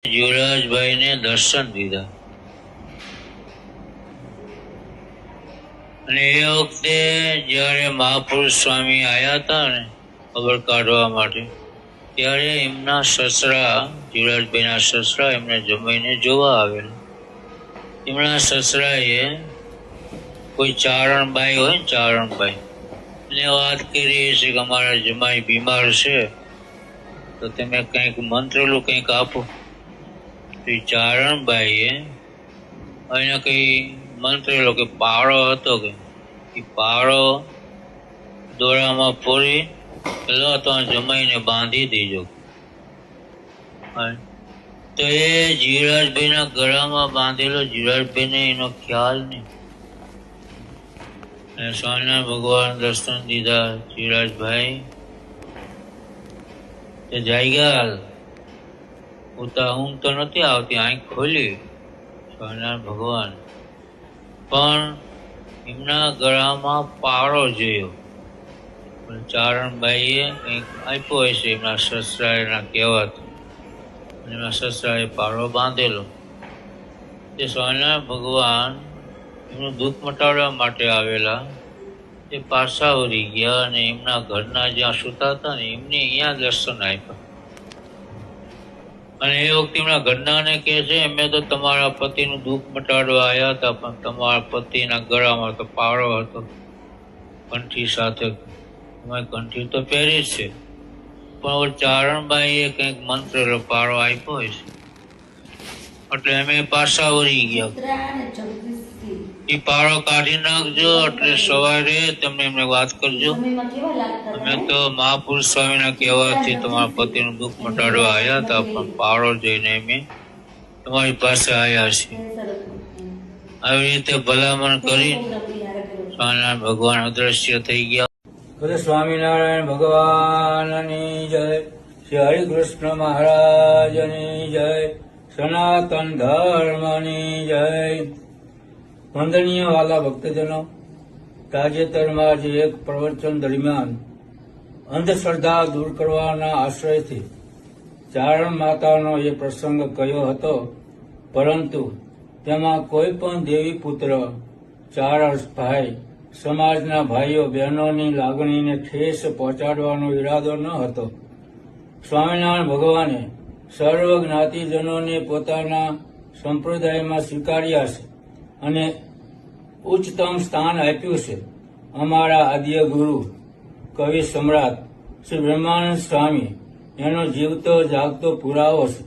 યુવરાજભાઈને દર્શન દીધા અને એ વખતે જયારે મહાપુરુષ સ્વામી આવ્યા હતા ને ખબર કાઢવા માટે, ત્યારે એમના સસરા, યુવરાજભાઈના સસરા એમને જમાઈને જોવા આવેલા. એમના સસરાએ કોઈ ચારણબાઈ હોય ને, ચારણબાઈ એને વાત કરી છે કે અમારા જમાઈ બીમાર છે, તો તમે કંઈક મંત્રેલું કંઈક આપો. તો એ ચારણબાઈએ એને કઈ મંત્રેલો કે પાવડો હતો કે એ પાવડો દોરામાં પૂરી લો તો જમાઈને બાંધી દેજો. તો એ જીવરાજભાઈના ગળામાં બાંધેલો, જીવરાજભાઈને એનો ખ્યાલ નહીં. અને સ્વામિનારાયણ ભગવાન દર્શન દીધા. જીવરાજભાઈ જાયગા ઉતા ઊંઘ તો નથી આવતી, આંખ ખોલી સ્વામિનારાયણ ભગવાન, પણ એમના ગળામાં પાવડો જોયો. ચારણબાઈએ કંઈક આપ્યો હશે એમના સસરાના કહેવાથી, એમના સસરાએ પાવડો બાંધેલો. તે સ્વામિનારાયણ ભગવાન એમનું દુઃખ મટાડવા માટે આવેલા. તે પાછા વળી ગયા અને એમના ઘરના જ્યાં સૂતા હતા ને એમને અહીંયા દર્શન આપ્યા. અને એ વખતે એમના ઘરનાને કહે છે, અમે તો તમારા પતિનું દુઃખ મટાડવા આવ્યા હતા, પણ તમારા પતિના ગળામાં તો પાવડો હતો કંઠી સાથે. તમે કંઠી તો પહેરી છે, પણ ચારણબાઈએ કંઈક મંત્રેલો પાવડો આપ્યો હશે, એટલે અમે પાછા વળી ગયા. એ પાવડો કાઢી નાખજો, એટલે સવારે તમે એમને વાત કરજો, અમે તો મહાપુરુષ સ્વામીના કહેવાથી તમારા પતિનું દુઃખ મટાડવા આવ્યા હતા, પણ પાવડો જોઈને અમે તમારી પાસે આવ્યા છીએ. આવી રીતે ભલામણ કરી સ્વામિનારાયણ ભગવાન અદ્રશ્ય થઈ ગયા. સ્વામિનારાયણ ભગવાનની જય, શ્રી હરિકૃષ્ણ મહારાજની જય, સનાતન ધર્મની જય. વંદનીય વાલા ભક્તજનો, તાજેતરમાં જ એક પ્રવચન દરમિયાન અંધશ્રદ્ધા દૂર કરવાના આશ્રયથી ચારણ માતાનો એ પ્રસંગ કયો હતો, પરંતુ તેમાં કોઈ પણ દેવી પુત્ર, ચારણ ભાઈ, સમાજના ભાઈઓ બહેનોની લાગણીને ઠેસ પહોંચાડવાનો ઈરાદો ન હતો. સ્વામિનારાયણ ભગવાને સર્વ જ્ઞાતિજનોને પોતાના સંપ્રદાયમાં સ્વીકાર્યા છે અને ઉચ્ચતમ સ્થાન આપ્યું છે. અમારા આદ્ય ગુરુ, કવિ સમ્રાટ શ્રી બ્રહ્માનંદ સ્વામી એનો જીવતો જાગતો પુરાવો છે.